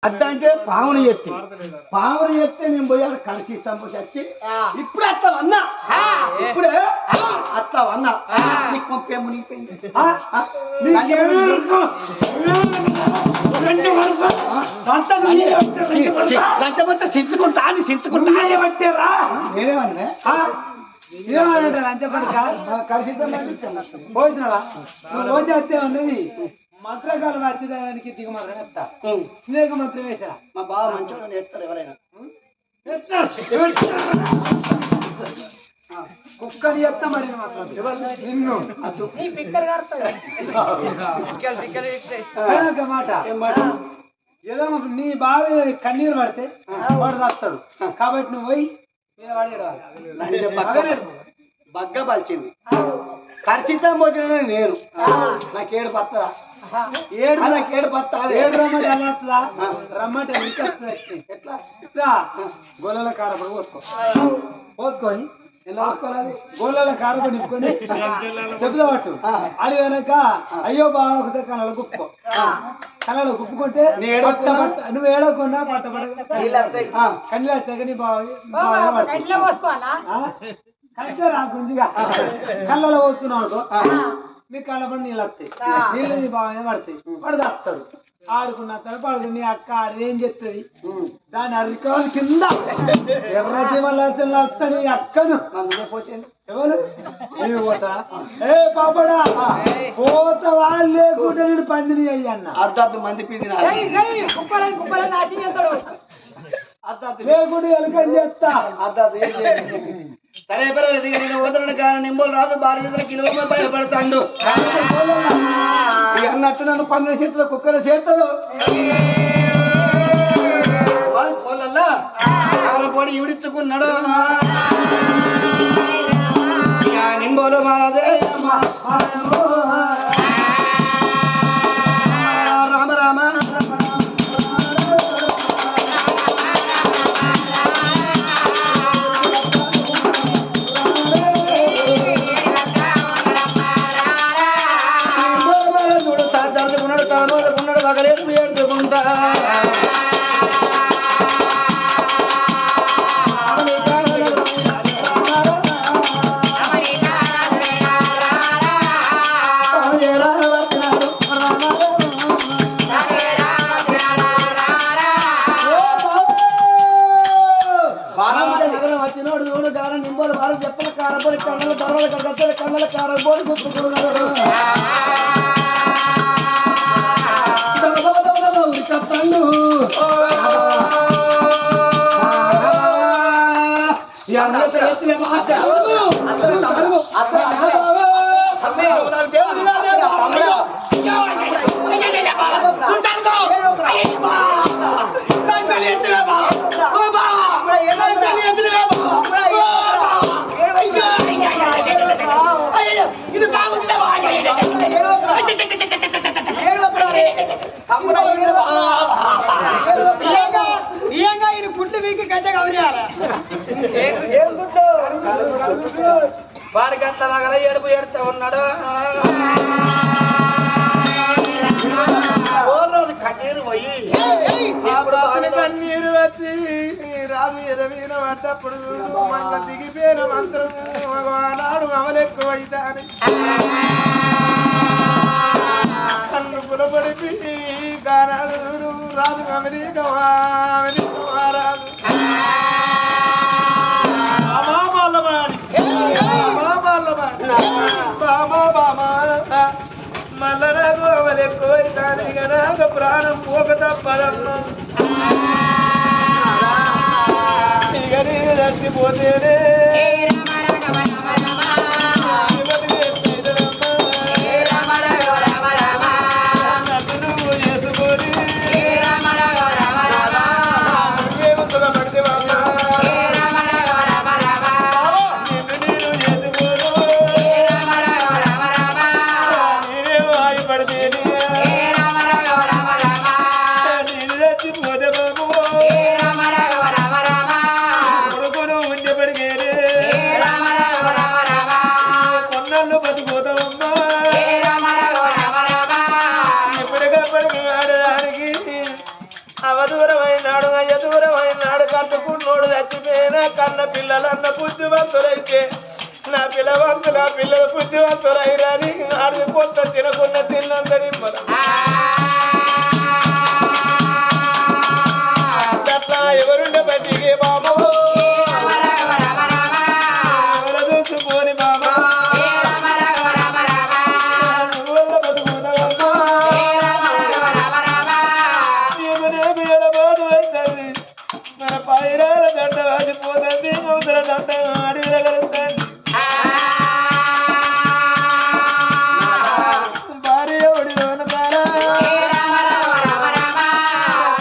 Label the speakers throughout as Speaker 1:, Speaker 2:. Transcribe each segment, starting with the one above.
Speaker 1: అద్దంటే పావుని ఎత్తి నేను పోయాను కలిసి ఇష్టం వచ్చి ఇప్పుడు అట్లా అన్నా ఇప్పుడే అట్లా అన్నా నీకు పంపే మునిగిపోయింది చించుకుంటా అని చించుకుంటా పట్టారా నేనేమన్నా
Speaker 2: పోయినావా రోజు వస్తే ఉన్నది మంత్రకాలం వచ్చేదానికి దిగుమని చెప్తా స్నేహ మంత్రం వేసా
Speaker 1: మా బావ మంచోడు చేస్తారు ఎవరైనా
Speaker 2: కుక్కని చెప్తా మరి నిన్ను మాట ఏదో నీ బావి కన్నీరు పడితే వాడు తాస్తాడు కాబట్టి నువ్వు పోయి మీద వాడేడు
Speaker 1: బగ్గ పలిచింది ఖర్చితం పోతున్నా నేను నాకు ఏడు పత్తదా నాకు ఏడు పత్త
Speaker 2: ఏడు రమ్మంటే అలా రమ్మంటే
Speaker 1: ఎట్లా
Speaker 2: ఇట్లా గొల్లల కారపడి పోసుకొని
Speaker 1: ఎలా వసుకోవాలి
Speaker 2: గోళ్ళ కారపడి నింపుకొని చెప్పుదా పట్టు అది కనుక అయ్యో బాగా ఒక కళలు కుప్పుకో కళలు కుప్పుకుంటే నువ్వు ఏడకున్నా పట్టబడ కళ్ళు వచ్చాక నీ బాగా కరెక్టే రా గుంజిగా కళ్ళలో పోతున్నావు అనుకో నీ కళ్ళపడి నీళ్ళు వస్తాయి నీళ్ళు నీ బాగా పడతాయి వాడు తాస్తాడు ఆడుకున్న తర్వాత నీ అక్క అదేం చెప్తుంది దాన్ని అరికోవాలి కింద ఎర్ర జీవన నీ అక్కను ఎవరు నేను పోతా ఏ పాపడా పోత వాళ్ళు లేకుంటే నేను పందిని అయ్యన్న
Speaker 1: అర్ధార్థ మంది పీదిన
Speaker 2: లేకుంటే ఎలుకని చేస్తా
Speaker 1: సరే పర్వాలేదు నేను వదలను కానీ నింబోలు రాదు భార్య కిలో భయపడతాడు అన్నట్టు నన్ను 15 చేతులు కుక్కల చేతులు పోలల్లా పొడి ఇవిడిచ్చుకున్నాడు నింబోలు మాదే రామ రామ పగలేదు ఏడుకుంటా వచ్చినోడు చూడు కారం నింబోలు వారు చెప్పల కారపొడి కన్నల తర్వాత కన్నల కారపొడి గుర్తుకున్నాడు చెప్పండు ఇది బాగుంది గుడ్డు మీకు గడ్డ కవరియాలి ఏం గుడ్డు వాడి గట్ల మగల ఏడుపు ఏడుతూ ఉన్నాడు రోజు కన్నీరు పోయి కన్నీరు వచ్చి రాజు ఎదవీన పడ్డప్పుడు మన దిగిపోయిన మంత్రం నాడు అమలెక్కువ అవుతాని కన్ను పులపడిపి గానాడు రాజు అమెరికా రాజు మల్లరాజు అవలెక్కువ అవుతాని నాకు ప్రాణం పోక తప్పదమ్మా ఇక నేను చచ్చిపోతేనే
Speaker 3: కొడుకును ఉండే పడిగే కట్టుకున్నోడు చచ్చిపోయినా కన్న పిల్లలన్న బుద్ధివంతులైతే నా పిల్లల బుద్ధివంతులైరని ఆడి పొంత తినకున్న తిన్నందని అట్లా ఎవరుండే బతికే బాబు ఎవరు చూసుకోని బాబా మన పైరాల దండ వాడిపోతుంది అవసర దండ ఆడి వెలగలుగుతుంది భార్య ఒడిలోన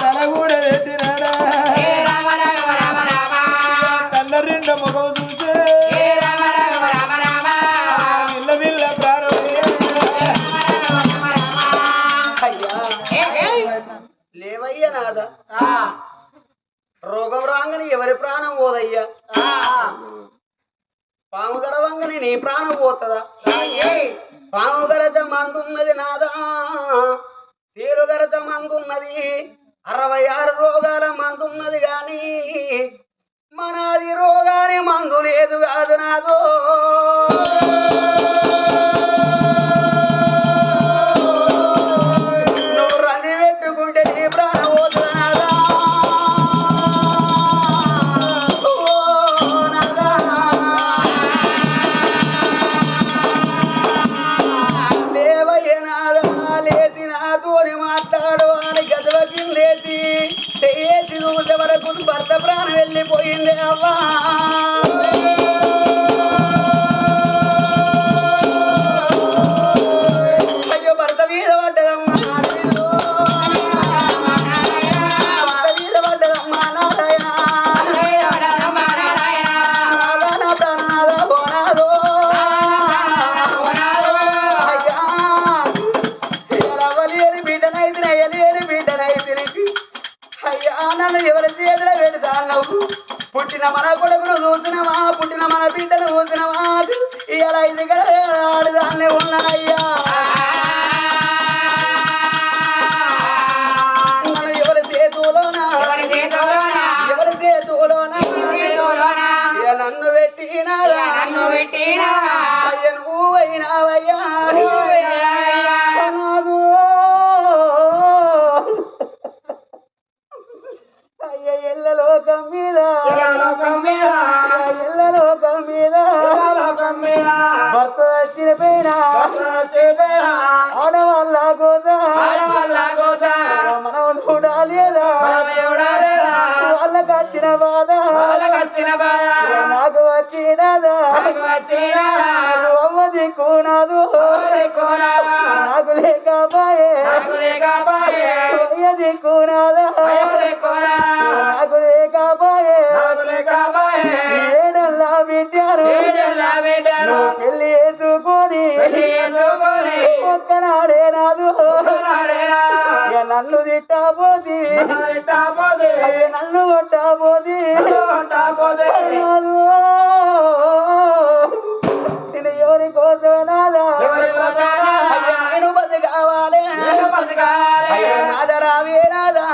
Speaker 3: తల కూడా పెట్టినాడా కళ్ళ రెండు ముఖం చూసే విల్ల విల్ల ప్రాణం
Speaker 1: లేవయ్య నాద రోగం రాగానే ఎవరి ప్రాణం పోదయ్యా పాము గరవంగానే నీ ప్రాణం పోతుందా పాము గరత మందున్నది నాదా తేరు గరత మందున్నది 66 రోగాల మందున్నది గాని మనది రోగాని మందు లేదు కాదు నాదో నువ్వు రంది పెట్టుకుంటే నీ ప్రాణం పోతుంది నాదా వరకు భర్త ప్రాణం వెళ్ళిపోయింది అవ్వా అయ్యో భర్త మీద పడ్డదమ్మా భర్త మీద పడ్డదమ్మా నారాయణ ప్రాణనాథ బోనాదో అయ్యా రవ్వలేని బిడ్డనైతే అయ్యలేని బిడ్డనైతే అయ్యా నన్ను ఎవరి చేతిలో పెడతావు పుట్టిన మన కొడుకును చూసినవా పుట్టిన మన బిడ్డను చూసినవా ఇలా ఇది ఆడదాన్ని ఉన్నానయ్యా నన్ను ఎవరి చేతులోనా నన్ను పెట్టినారా అయ్య నువ్వు అయినావయ్యా ఎల్లలోకం మీద భర్త వచ్చిన పైన ఆడవాళ్ళ కోసం మనం చూడాలేదా వాళ్ళకి వచ్చిన బాధ నాకు వచ్చినదా అమ్మ దిక్కునాదు నాకు లేకపాయే దిక్కునాదా నాకు లేకపాయే ఏడల్లా పెట్టారు పెళ్లి వేసుకొని ఒక్కనాడే నాదు నన్ను తిట్టబోది నన్ను కొట్టబోది నేను ఎవరి కోసం నాదా నేను బతి కావాలి నాదరావే నాదా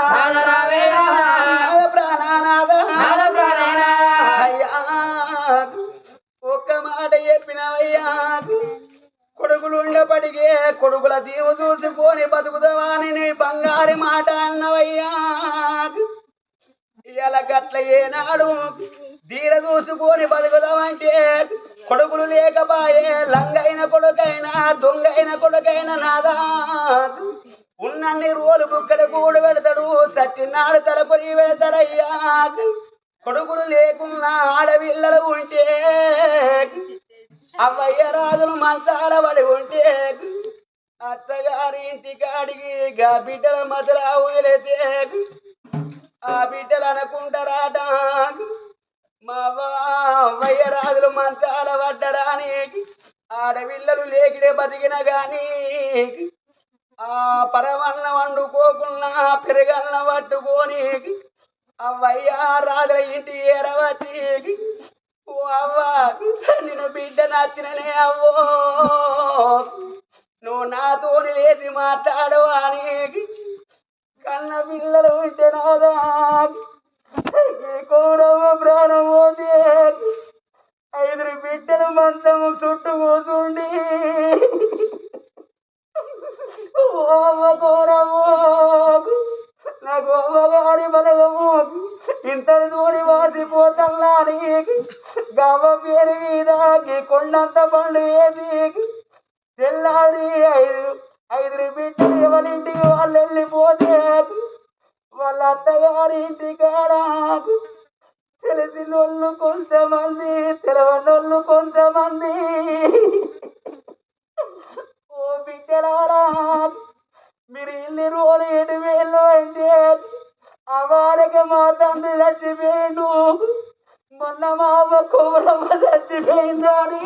Speaker 1: అయ్యా ఒక్క మాట చెప్పినవయ్యా కొడుకులు ఉండపడిగే కొడుకుల దీవు చూసుకొని బతుకుతావని నీ బంగారి మాట అన్నవయ్యా ఇలా గట్ల ఏనాడు దీర చూసుకొని బతుకుతావంటే కొడుకులు లేకపాయే లంగైన కొడుకైనా దొంగైన కొడుకైనా నాదా ఉన్నన్ని రోజులు బుక్కడ కూడు పెడతాడు సత్యనాడు తలపొరి పెడతారయ్యా కొడుకులు లేకున్నా ఆడపిల్లలు ఉంటే అవ్వయ్య రాజులు మంచాల పడి ఉంటే అత్తగారి ఇంటికాడికి గా బిడ్డల మధ్యలో వదిలేతే ఆ బిడ్డలు అనుకుంటారాట మా అవ్వయ్య రాజులు మంచాల పడ్డరాని ఆడపిల్లలు లేకిడే బతికిన గాని ఆ పరవన్న వండుకోకున్నా పెరగన్న పట్టుకొని అవ్వయ్యా రాజుల ఇంటి ఏరవతి ఓ అవ్వ నేను బిడ్డ నచ్చిననే అవ్వో నువ్వు నాతోని లేచి మాట్లాడవా అని కన్న పిల్లలు ఉంటే నాదా గవ్వ పేరు మీద కొండంత పండు ఏది తెల్లారి ఐదుగురు బిడ్డలు ఎవరింటికి వాళ్ళు వెళ్ళిపోతే వాళ్ళ అత్తగారి ఇంటికాడ తెలిసినోళ్ళు కొంతమంది తెలవనోళ్ళు కొంతమంది ఓ బిడ్డలారా మీరు ఇన్ని రోజులు 7,000 అంటే అవారక మా తండ్రి చచ్చిపోయిండు మొన్న మా అమ్మ కోరమ్మ చచ్చిపోయిందని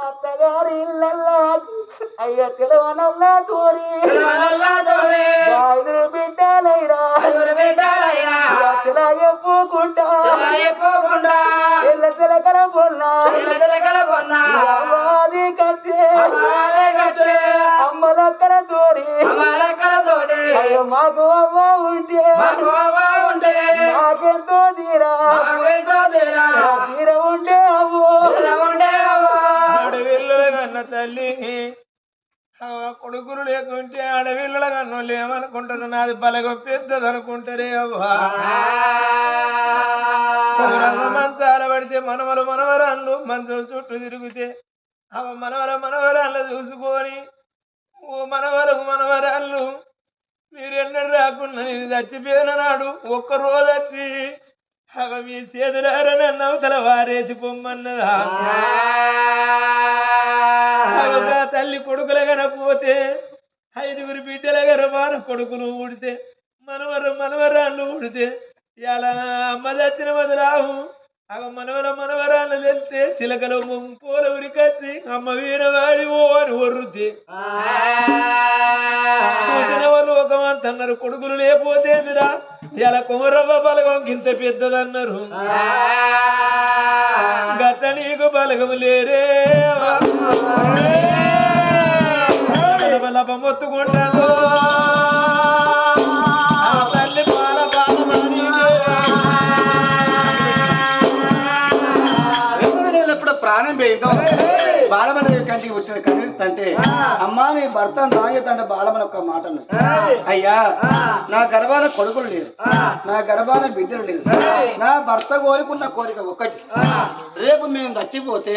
Speaker 1: అత్తగారి ఇళ్ళల్లా అయ్య తెలవనల్లా తోరి ఐదుగురు బిడ్డలైనా తెలగపోకుండా ఎల్ల తెలకల పొన్నాది కట్టే అమ్మలక్కల తోరి అయ్యో మాకు అవ్వ ఉంటే నాకెంతో తీరా ఉంటే అవ్వో
Speaker 3: ఆడవిల్లుల కన్న తల్లి కొడుకులు లేకుంటే ఆడవిల్లుల కన్ను ఏమనుకుంటారు నాది బలగం పెద్దది అనుకుంటారే అవ్వా మంచాల పడితే మనవరాళ్ళు మంచం చుట్టూ తిరిగితే అవ మనవరాళ్ళు చూసుకొని ఓ మనవరాళ్ళు మీరెన్నడూ రాకుండా నేను చచ్చిపోయిన నాడు ఒక్కరోజు వచ్చి అవ మీ చేతులారా నన్ను అవతల వారేసి పొమ్మన్నదా తల్లి కొడుకుల కనపోతే 5గురు బిడ్డల గర్భాన కొడుకులు ఊడితే మనవరాళ్ళు ఊడితే ఇలా అమ్మ చచ్చిన మొదలావు అవ మనవరాళ్ళు వెళ్తే చిలకలు పూల ఉరికొచ్చి అమ్మ వీరవాడి ఓ అని ఒర్రుతే చూసిన వాళ్ళు ఒకమంతన్నారు కొడుకులు లేకపోతేందిరా ఇలా కుమరవ్వ బలగం ఇంత పెద్దదన్నారు గత నీకు బలగం లేరే మొత్తుకుంటాను తల్లి పాల
Speaker 4: ఎప్పుడు ప్రాణం పోయిందో బాలమణ కంటికి వచ్చిన అంటే అమ్మా నీ భర్త నాయతంటే బాలమని ఒక్క మాట అయ్యా నా గర్భాన కొడుకులు లేదు నా గర్భాన బిడ్డలు లేదు నా భర్త కోరుకున్న కోరిక ఒకటి రేపు మేము చచ్చిపోతే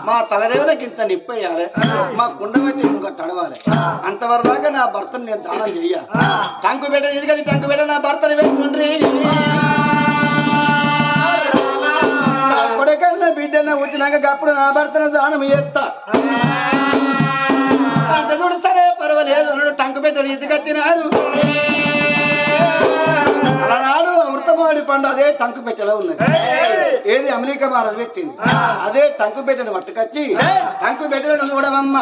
Speaker 4: మా తలరేవులకి ఇంత నిప్పయ్యాలి మా కుండ పెట్టి ఇంకా తడవాలి అంతవరకు దాకా నా భర్తను నేను దానం చెయ్య టంకు పెట్ట ఇది కదా టంకు పెట్ట నా భర్తని పెట్టుకుండ్రి కొడకన్నా బిడ్డన్న వచ్చినాక అప్పుడు నా భర్తను దానం చేస్తా అంత చూడతారే పర్వాలేదు అన్నాడు టంకు పెట్ట తీసుకొచ్చినారు అలనాడు అమృతమాడి పండు అదే టంకు పెట్టెలో ఉన్నది ఏది అమెరికా మహారాజు పెట్టింది అదే టంకు పెట్టెను పట్టుకొచ్చి టంకు పెట్టెలను చూడమమ్మ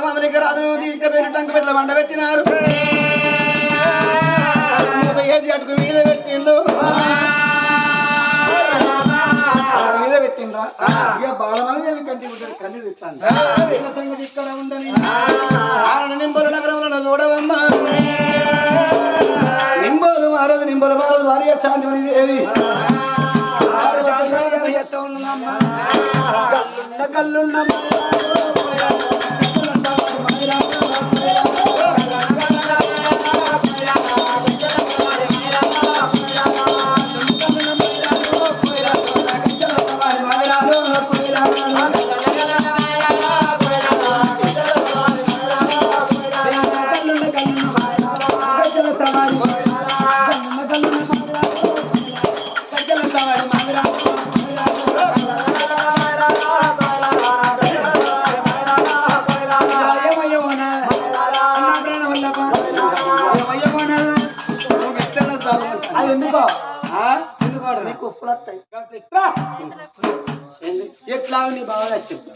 Speaker 4: అమెరికా రాజును తీసుకుపోయిన టంకు పెట్టెల వండ పెట్టినారు ఏది అటుకు మీద పెట్టిండు మీద పెట్టిండ్రా ఇక బాలమని కంటి కన్నీ తెస్తాను ఇక్కడ ఉండని నింబోలు నగరంలో చూడవమ్మ నింబోలు మారదు భార్య శాంతి దేవి
Speaker 2: కళ్ళున్న అది ఎందుకో నీకు ఉప్పులు వస్తాయి ఎట్లా నీ బాగా నచ్చింది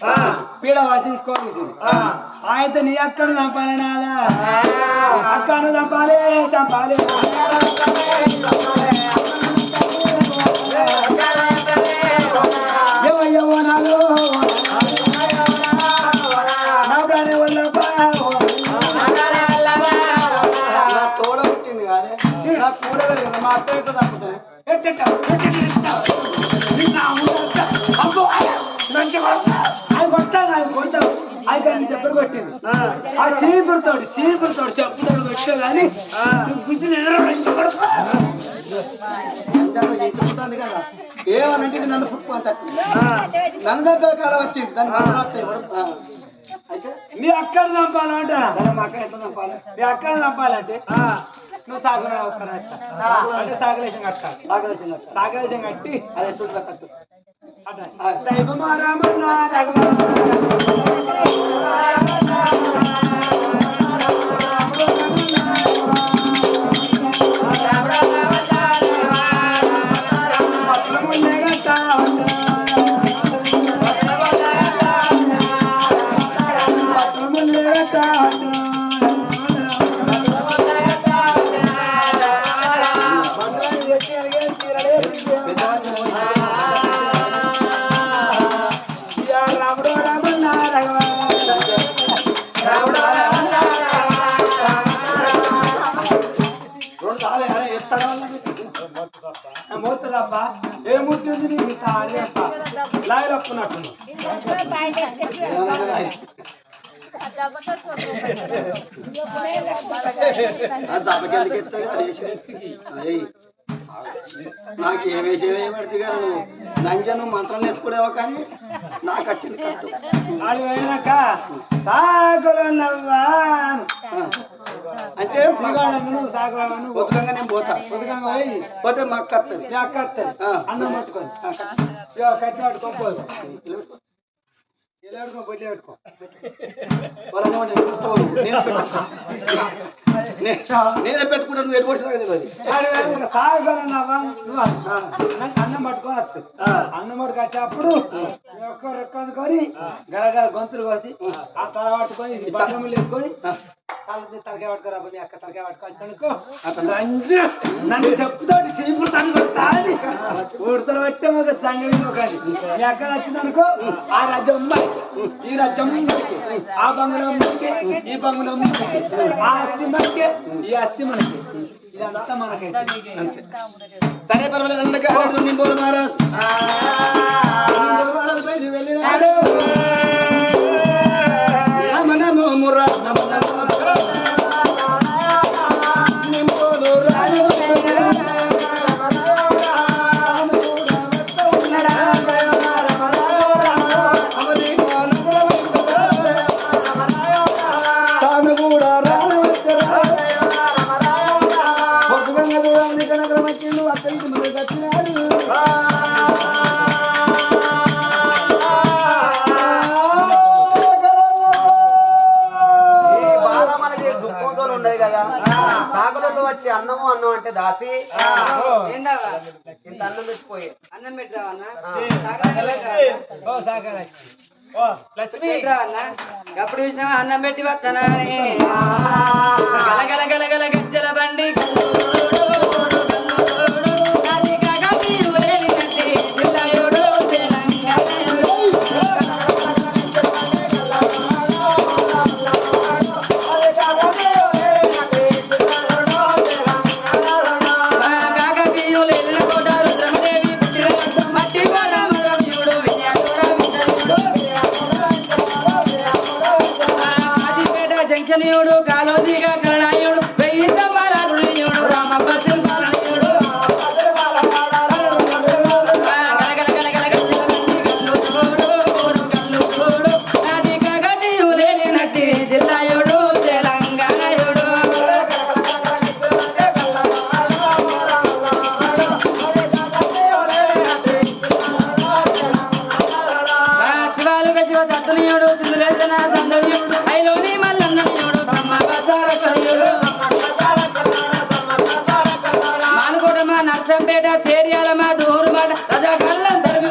Speaker 2: పీడ వచ్చి కోసింది అయితే నీ అక్కను చంపాలనాలా అక్కను చంపాలి ఏమయ్యవో నాలో నా ప్రాణి వల్ల
Speaker 4: తోడ పుట్టింది కాదే నా కూడగలి కదా మా అత్త ఎట్లా తప్పుతాయి
Speaker 2: అది దెబ్బలు కొట్టింది ఆ చీపురుతోడు చెప్పుతాడు పెట్టే కానీ
Speaker 4: ఉంటుంది కదా ఏమనంటే ఇది నన్ను పుట్టుకో అంత నన్ను దగ్గర కాలం వచ్చింది దాన్ని మాట్లాడతాయి అయితే
Speaker 2: మీ అక్కని చంపాలంటే
Speaker 4: మా అక్క ఎంత చంపాలి
Speaker 2: మీ అక్కని చంపాలంటే నువ్వు సాగులో అంటే సాగలేశం కట్టాలి సాగలేశం కట్టి
Speaker 4: అది ఎట్లా కట్టు
Speaker 2: మోతలప్ప ఏ ముట్టి ఉంది నీకు లాగలప్పున్నట్టు
Speaker 4: నాకు ఏమేసేమేమడితే గారు నువ్వు లంజను మంత్రం నేర్చుకునేవా కానీ నాకు వచ్చింది కట్టు
Speaker 2: ఆడి పోయినాక సాగులో నవ్వాను
Speaker 4: అంటే పొద్దుగా నేను పోతా పోతే మా అక్క వస్తుంది
Speaker 2: మీ అక్క వస్తుంది అన్నం పట్టుకొని కట్టి పట్టుకొని పోదు ఇలా పెట్టుకో బొడ్లే పెట్టుకో
Speaker 4: నేనే పెట్టుకుంటా నువ్వు ఎటువంటి
Speaker 2: సాగులో నవ్వా నువ్వు అన్నం పట్టుకొని వస్తుంది అన్నం పట్టుకు వచ్చేప్పుడు ఒక్క రొక్క అందుకొని గరగర గొంతులు కోసి ఆ తల పట్టుకొని బట్టలు వేసుకొని తలకాయ పట్టుకోరా మీ అక్క తలకాయ పట్టుకోవచ్చు నన్ను చెప్పుతోటి చీపులు తనుకొస్తాది ఊడతలు పెట్టే ఒక సంగతి ఒకటి మీ అక్క వచ్చిందనుకో ఆ రాజ్యం ఈ రాజ్యం ఆ బంగుళం ఈ బంగుళం ఆ అస్థి మనకి ఈ అస్థి మనకి ఇదంతా మనకైతే అంతే
Speaker 4: సరే పర్వాలేదు అందుకే నింబోలు మహారాజ్ వెళ్ళినాడు నమనమో ముర్రా
Speaker 1: వచ్చి అన్నము అన్నం అంటే దాసి ఇంత అన్నం పెట్టిపోయి అన్నం పెట్టావన్నా లక్ష్మి ఎప్పుడు చూసినావా అన్నం పెట్టి వస్తానా గలగల గలగల గజ్జల బండి జంక్షనీయుడు కాలోజీగా కరణాయుడు వెయ్యి బాలాగుడు రామప్ప జిల్లాయుడు తెలంగాణయుడు శివాలుగా శివ తత్వనీయుడు సింధులేసన సందవ్యుడు ఐలోని మల్లన్నయుడు మానుకోట మా నర్సంపేట చేర్యాల మా దూరు మాట రజాకల్లం తరిమి